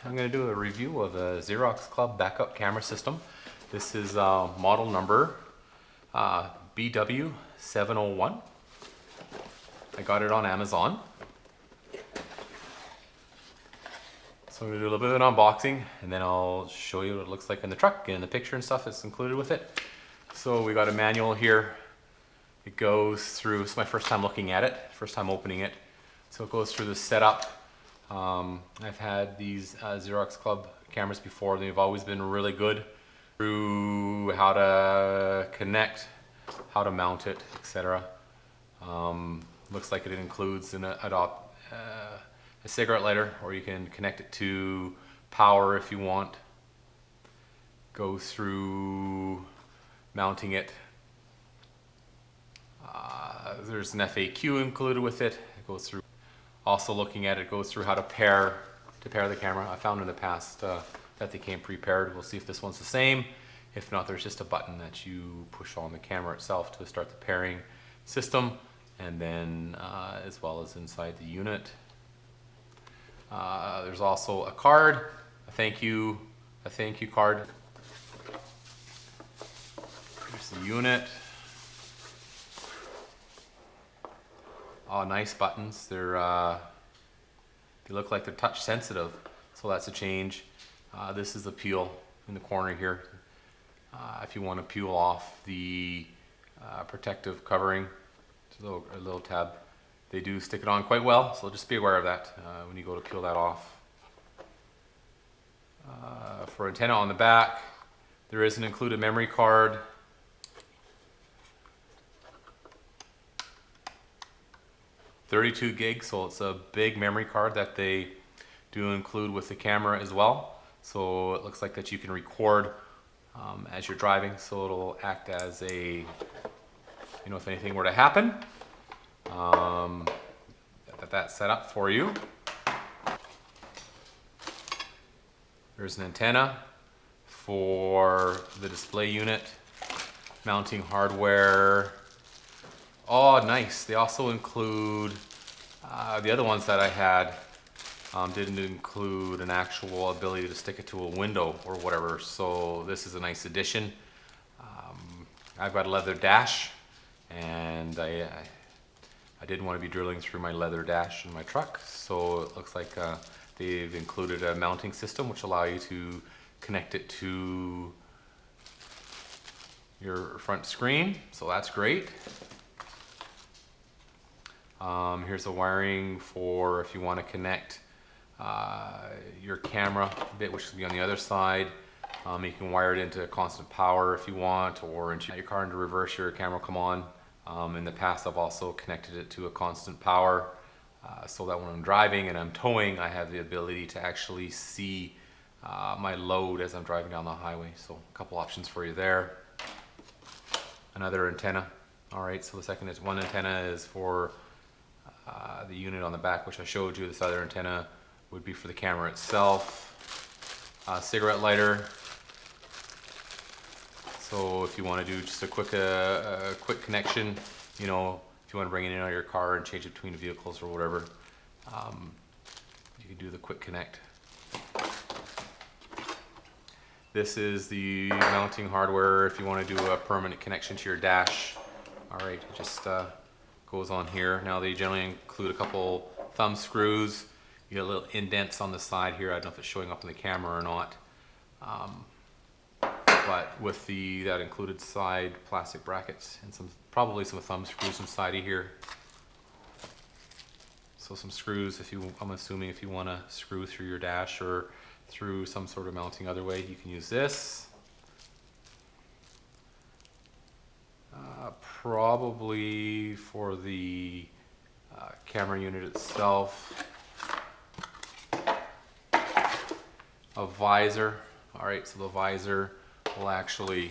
I'm going to do a review of a XeroxClub backup camera system. This is model number BMW701. I got it on Amazon. So I'm going to do a little bit of an unboxing and then I'll show you what it looks like in the truck and the picture and stuff that's included with it. So we got a manual here. It goes through, it's my first time looking at it, first time opening it. So it goes through the setup. I've had these XeroxClub cameras before. They've always been really good through how to connect, how to mount it, etc. Looks like it includes a cigarette lighter, or you can connect it to power if you want. Goes through mounting it. There's an FAQ included with it. It goes through. Also looking at it, goes through how to pair the camera. I found in the past that they came pre-paired. We'll see if this one's the same. If not, there's just a button that you push on the camera itself to start the pairing system, and then as well as inside the unit. There's also a card, a thank you card. Here's the unit. Oh, nice buttons. They look like they're touch sensitive, so that's a change. This is the peel in the corner here. If you want to peel off the protective covering, it's a little tab. They do stick it on quite well, so just be aware of that when you go to peel that off. For antenna on the back, there is an included memory card. .32 gigs, so it's a big memory card that they do include with the camera as well. So it looks like that you can record as you're driving, so it'll act as a, if anything were to happen, that's set up for you. There's an antenna for the display unit, mounting hardware. Oh, nice. They also include, the other ones that I had didn't include an actual ability to stick it to a window or whatever, so this is a nice addition. I've got a leather dash, and I didn't want to be drilling through my leather dash in my truck, so it looks like they've included a mounting system which allow you to connect it to your front screen, so that's great. Here's the wiring for if you want to connect your camera bit, which will be on the other side. You can wire it into constant power if you want, or into your car into reverse, your camera will come on. In the past, I've also connected it to a constant power so that when I'm driving and I'm towing, I have the ability to actually see my load as I'm driving down the highway. So a couple options for you there. Another antenna. All right, so the second is one antenna is for the unit on the back, which I showed you. This other antenna would be for the camera itself. Cigarette lighter. So if you want to do just a quick connection, if you want to bring it in out of your car and change it between vehicles or whatever, you can do the quick connect. This is the mounting hardware if you want to do a permanent connection to your dash. All right, it just goes on here. Now they generally include a couple thumb screws. You get little indents on the side here. I don't know if it's showing up in the camera or not. But with that included side plastic brackets and probably some thumb screws inside of here. So some screws, I'm assuming if you want to screw through your dash or through some sort of mounting other way, you can use this. Probably for the camera unit itself. A visor. All right, so the visor will actually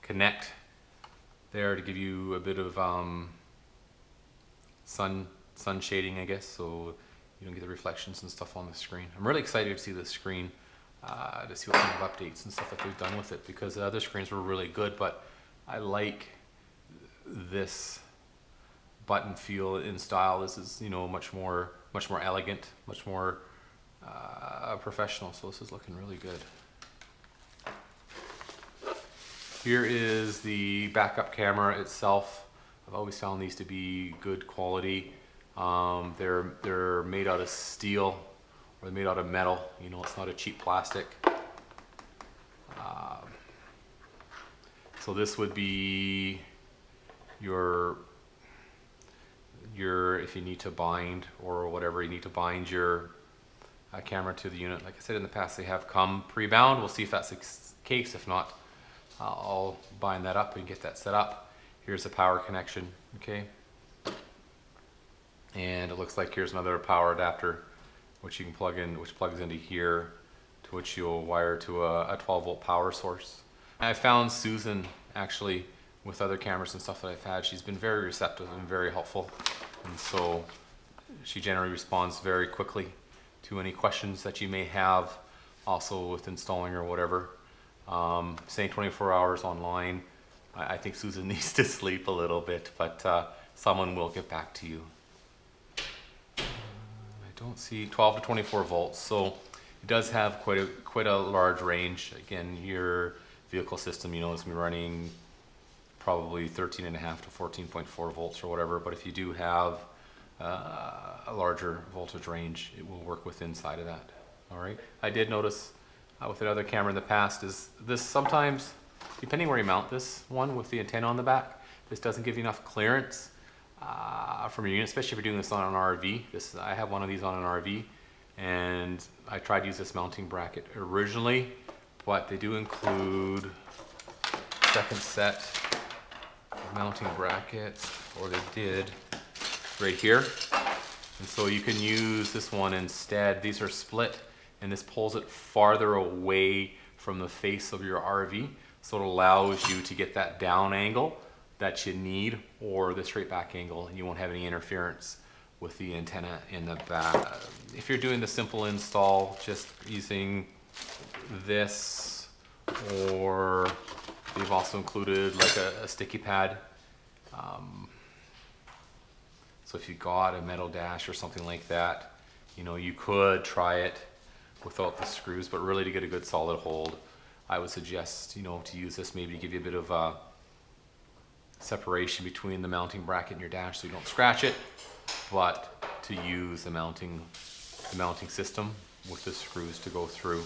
connect there to give you a bit of sun shading, I guess, so you don't get the reflections and stuff on the screen. I'm really excited to see the screen, to see what kind of updates and stuff that they've done with it, because the other screens were really good, but I like this button feel in style. This is, much more elegant, much more a professional, so this is looking really good. Here is the backup camera itself. I've always found these to be good quality. They're made out of steel, or they're made out of metal. You know, it's not a cheap plastic. So this would be your if you need to bind or whatever, you need to bind your camera to the unit. Like I said in the past, they have come pre-bound. We'll see if that's the case. If not, I'll bind that up and get that set up. Here's the power connection, okay? And it looks like here's another power adapter which you can plug in, which plugs into here, to which you'll wire to a 12-volt power source. I found Susan actually with other cameras and stuff that I've had. She's been very receptive and very helpful, and so she generally responds very quickly to any questions that you may have, also with installing or whatever. Saying 24 hours online, I think Susan needs to sleep a little bit, but someone will get back to you. I don't see 12 to 24 volts, so it does have quite a large range. Again, your vehicle system, you know, is going to be running probably 13.5 to 14.4 volts or whatever, but if you do have a larger voltage range, it will work with inside of that. All right. I did notice with another camera in the past is this sometimes, depending where you mount this one with the antenna on the back, this doesn't give you enough clearance from your unit, especially if you're doing this on an RV. I have one of these on an RV, and I tried to use this mounting bracket originally, but they do include second set of mounting brackets, or they did, right here. And so you can use this one instead. These are split, and this pulls it farther away from the face of your RV, so it allows you to get that down angle that you need, or the straight back angle, and you won't have any interference with the antenna in the back. If you're doing the simple install, just using this, or they've also included like a sticky pad. So if you got a metal dash or something like that, you know, you could try it without the screws, but really to get a good solid hold, I would suggest, you know, to use this maybe to give you a bit of separation between the mounting bracket and your dash so you don't scratch it, but to use the mounting system with the screws to go through.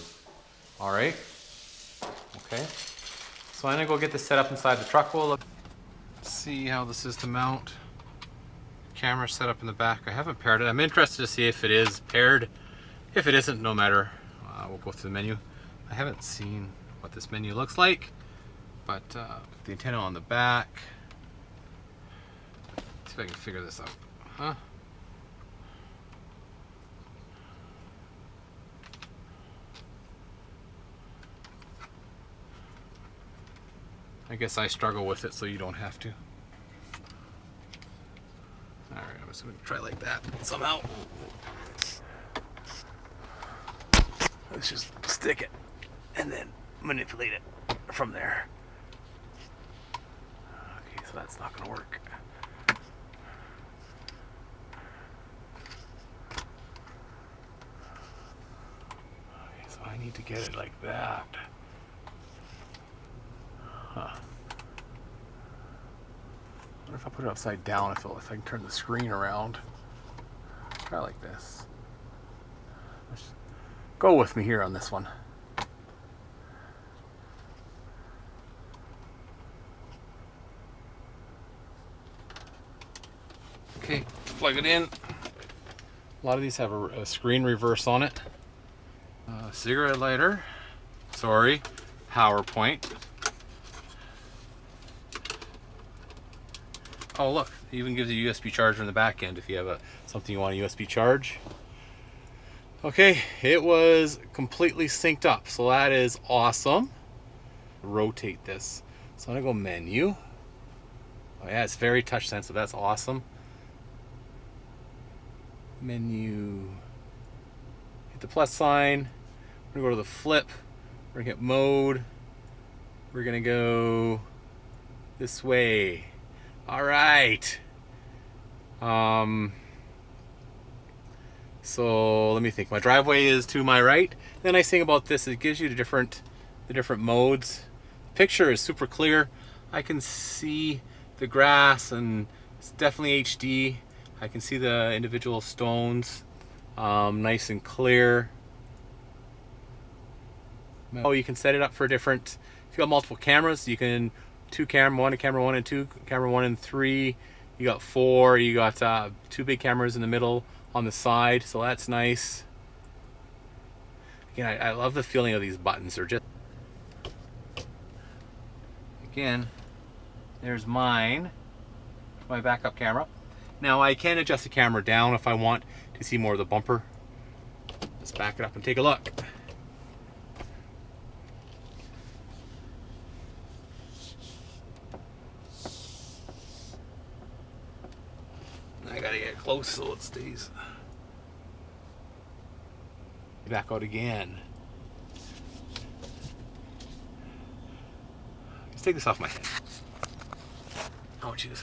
All right. Okay. So I'm gonna go get this set up inside the truck. We'll see how this is to mount. Camera set up in the back. I haven't paired it. I'm interested to see if it is paired. If it isn't, no matter. We'll go through the menu. I haven't seen what this menu looks like, but the antenna on the back. Let's see if I can figure this out. Huh? I guess I struggle with it, so you don't have to. All right, I'm just going to try like that somehow. Let's just stick it and then manipulate it from there. Okay, so that's not going to work. Okay, so I need to get it like that. Huh. I wonder if I put it upside down, if I can turn the screen around. Try like this. Just go with me here on this one. Okay, plug it in. A lot of these have a screen reverse on it. Cigarette lighter. Sorry, PowerPoint. Oh look, it even gives you a USB charger in the back end if you have something you want a USB charge. Okay, it was completely synced up, so that is awesome. Rotate this. So I'm gonna go menu. Oh yeah, it's very touch sensitive, that's awesome. Menu, hit the plus sign. We're gonna go to the flip. We're gonna hit mode. We're gonna go this way. All right. So let me think. My driveway is to my right. The nice thing about this, it gives you the different modes. The picture is super clear. I can see the grass, and it's definitely HD. I can see the individual stones, nice and clear. Oh, you can set it up for different. If you got multiple cameras, you can camera one and two, camera one and three. You got four. You got two big cameras in the middle, on the side, so that's nice. Again, I love the feeling of these buttons. They're just, again, there's my backup camera. Now I can adjust the camera down if I want to see more of the bumper. Let's back it up and take a look. I gotta get close so it stays. Back out again. Let's take this off my head. Oh, jeez.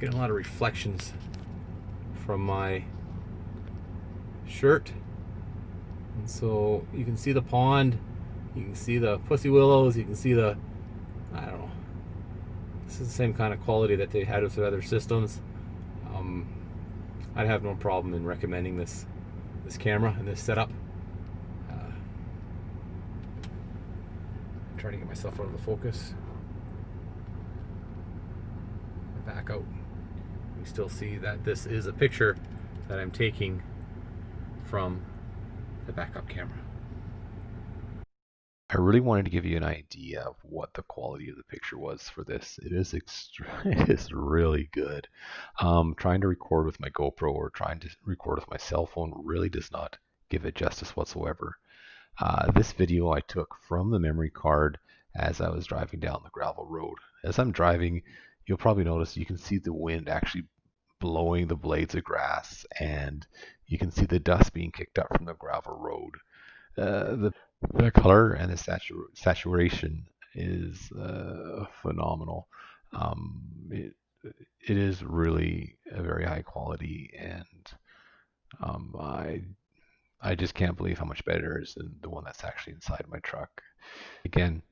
Getting a lot of reflections from my shirt, and so you can see the pond, you can see the pussy willows, you can see the, I don't know, this is the same kind of quality that they had with their other systems. I'd have no problem in recommending this camera and this setup. I'm trying to get myself out of the focus. Back out. You still see that this is a picture that I'm taking from the backup camera. I really wanted to give you an idea of what the quality of the picture was for this. It is it is really good. Trying to record with my GoPro or trying to record with my cell phone really does not give it justice whatsoever. This video I took from the memory card as I was driving down the gravel road. As I'm driving, you'll probably notice you can see the wind actually blowing the blades of grass, and you can see the dust being kicked up from the gravel road. The color and the saturation is phenomenal. It is really a very high quality, and I just can't believe how much better it is than the one that's actually inside my truck. Again,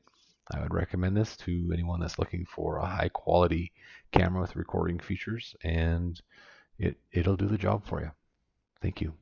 I would recommend this to anyone that's looking for a high quality camera with recording features, and it'll do the job for you. Thank you.